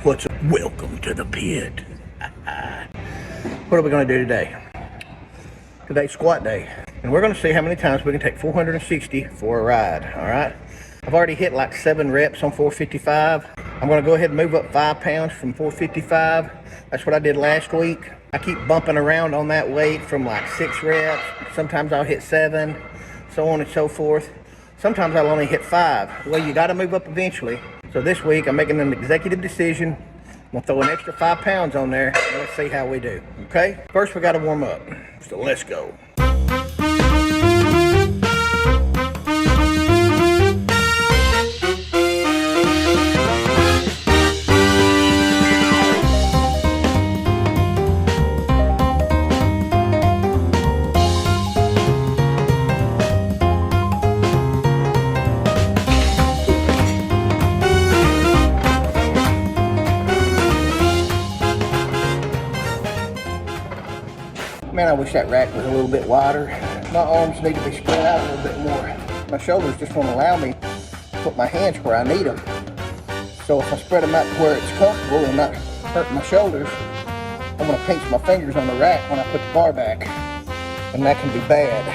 What's up? Welcome to the pit. What are we going to do today? Today's squat day. And we're going to see how many times we can take 460 for a ride, alright? I've already hit like 7 reps on 455. I'm going to go ahead and move up 5 pounds from 455. That's what I did last week. I keep bumping around on that weight from like 6 reps. Sometimes I'll hit 7, so on and so forth. Sometimes I'll only hit 5. Well, you got to move up eventually. So this week, I'm making an executive decision. I'm going to throw an extra 5 pounds on there, and let's see how we do, okay? First, we got to warm up, so let's go. Man, I wish that rack was a little bit wider. My arms need to be spread out a little bit more. My shoulders just won't allow me to put my hands where I need them. So if I spread them out to where it's comfortable and not hurt my shoulders, I'm going to pinch my fingers on the rack when I put the bar back. And that can be bad.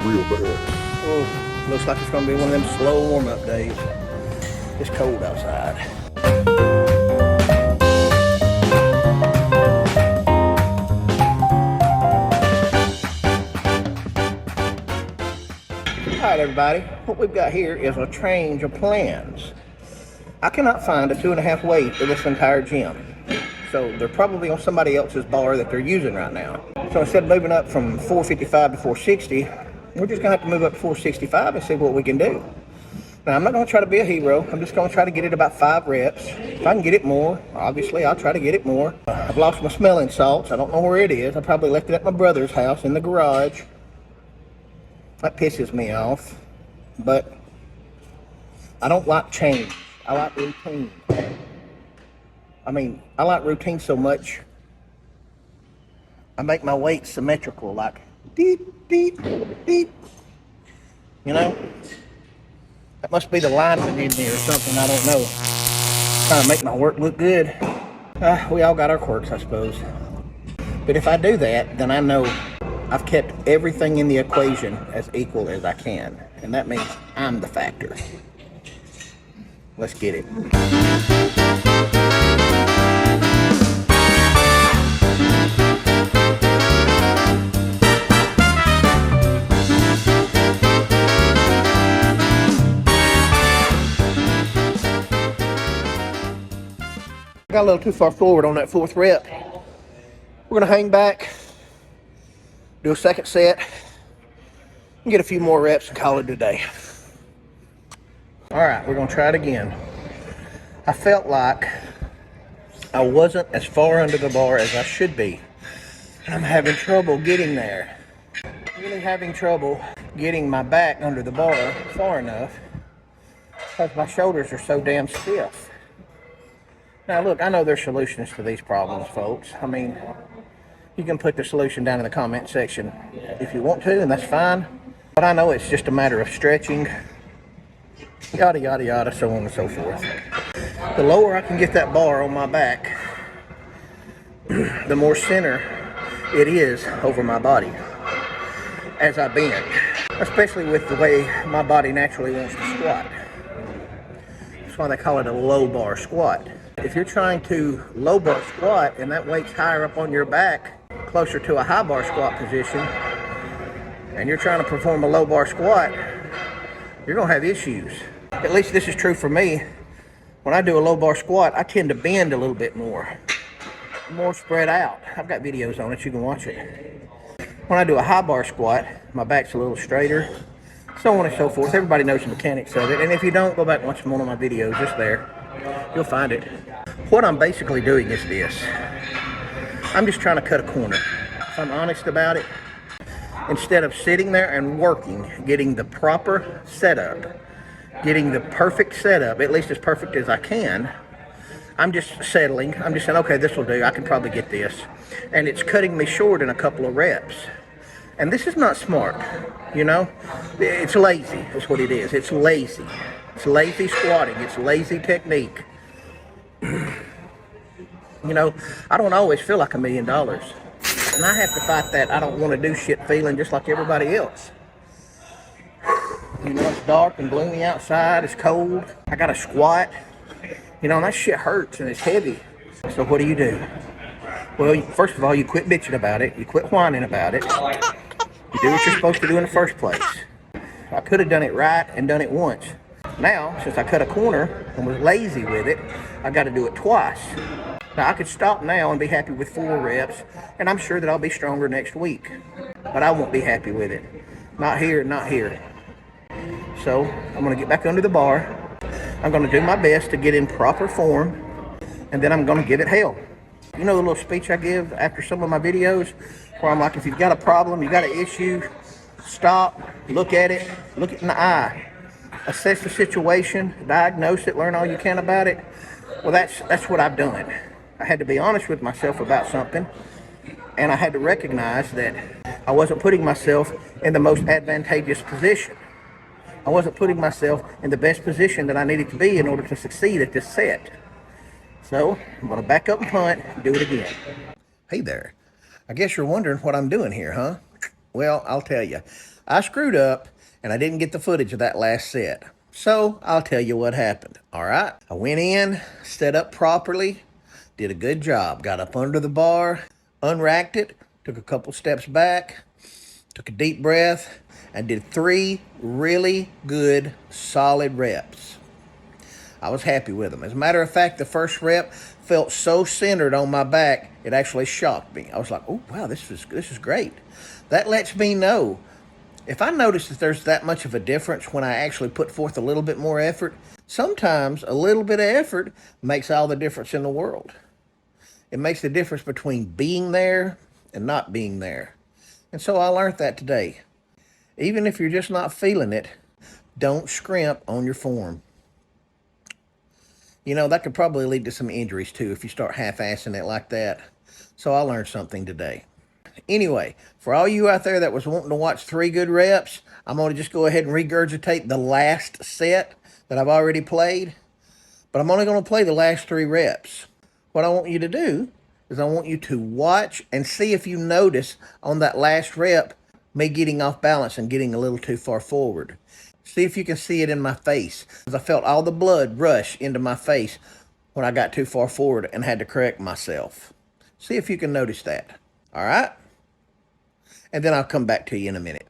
Real bad. Oh, looks like it's going to be one of them slow warm-up days. It's cold outside. Alright everybody, what we've got here is a change of plans. I cannot find a 2.5 weight in this entire gym. So they're probably on somebody else's bar that they're using right now. So instead of moving up from 455 to 460, we're just going to have to move up to 465 and see what we can do. Now I'm not going to try to be a hero, I'm just going to try to get it about 5 reps. If I can get it more, obviously I'll try to get it more. I've lost my smelling salts, I don't know where it is. I probably left it at my brother's house in the garage. That pisses me off, but I don't like change. I like routine. I like routine so much, I make my weight symmetrical, like deep, deep, deep. You know? That must be the lineman in me or something, I don't know. Trying to make my work look good. We all got our quirks, I suppose. But if I do that, then I know I've kept everything in the equation as equal as I can, and that means I'm the factor. Let's get it. Got a little too far forward on that 4th rep. We're gonna hang back, do a second set, and get a few more reps and call it a day. Alright, we're going to try it again. I felt like I wasn't as far under the bar as I should be. I'm having trouble getting there. Really having trouble getting my back under the bar far enough because my shoulders are so damn stiff. Now look, I know there's solutions to these problems, folks. I mean, you can put the solution down in the comment section if you want to, and that's fine. But I know it's just a matter of stretching, yada, yada, yada, so on and so forth. The lower I can get that bar on my back, the more center it is over my body as I bend, especially with the way my body naturally wants to squat. That's why they call it a low bar squat. If you're trying to low bar squat and that weight's higher up on your back, closer to a high bar squat position, and you're trying to perform a low bar squat, you're going to have issues. At least this is true for me. When I do a low bar squat, I tend to bend a little bit more spread out. I've got videos on it, you can watch it. When I do a high bar squat, my back's a little straighter, so on and so forth. Everybody knows the mechanics of it, and if you don't, go back and watch one of my videos, just there. You'll find it. What I'm basically doing is this. I'm just trying to cut a corner. If I'm honest about it, instead of sitting there and working, getting the proper setup, getting the perfect setup, at least as perfect as I can, I'm just settling. I'm just saying, okay, this will do. I can probably get this. And it's cutting me short in a couple of reps. And this is not smart, you know? It's lazy, is what it is. It's lazy. It's lazy squatting. It's lazy technique. You know, I don't always feel like $1 million. And I have to fight that I don't want to do shit feeling just like everybody else. You know, it's dark and gloomy outside, it's cold. I gotta squat. You know, and that shit hurts and it's heavy. So what do? Well, first of all, you quit bitching about it. You quit whining about it. You do what you're supposed to do in the first place. I could have done it right and done it once. Now, since I cut a corner and was lazy with it, I got to do it twice. Now, I could stop now and be happy with 4 reps, and I'm sure that I'll be stronger next week. But I won't be happy with it. Not here, not here. So, I'm going to get back under the bar. I'm going to do my best to get in proper form, and then I'm going to give it hell. You know the little speech I give after some of my videos, where I'm like, if you've got a problem, you got an issue, stop, look at it, look it in the eye, assess the situation, diagnose it, learn all you can about it. Well, that's what I've done. I had to be honest with myself about something, and I had to recognize that I wasn't putting myself in the most advantageous position. I wasn't putting myself in the best position that I needed to be in order to succeed at this set. So, I'm going to back up and punt and do it again. Hey there. I guess you're wondering what I'm doing here, huh? Well, I'll tell you. I screwed up, and I didn't get the footage of that last set. So, I'll tell you what happened, all right? I went in, set up properly, did a good job. Got up under the bar, unracked it, took a couple steps back, took a deep breath, and did 3 really good, solid reps. I was happy with them. As a matter of fact, the first rep felt so centered on my back, it actually shocked me. I was like, oh, wow, this is great. That lets me know, if I notice that there's that much of a difference when I actually put forth a little bit more effort, sometimes a little bit of effort makes all the difference in the world. It makes the difference between being there and not being there. And so I learned that today. Even if you're just not feeling it, don't scrimp on your form. You know, that could probably lead to some injuries too if you start half-assing it like that. So I learned something today. Anyway, for all you out there that was wanting to watch 3 good reps, I'm going to just go ahead and regurgitate the last set that I've already played. But I'm only going to play the last 3 reps. What I want you to do is I want you to watch and see if you notice on that last rep me getting off balance and getting a little too far forward. See if you can see it in my face. I felt all the blood rush into my face when I got too far forward and had to correct myself. See if you can notice that. All right? And then I'll come back to you in a minute.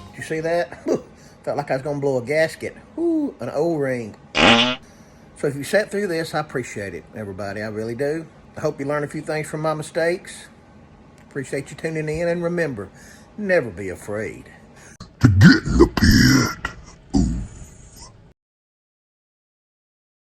Did you see that? Felt like I was going to blow a gasket. Ooh, an O-ring. So if you sat through this, I appreciate it, everybody. I really do. I hope you learned a few things from my mistakes. Appreciate you tuning in. And remember, never be afraid to get in the pit.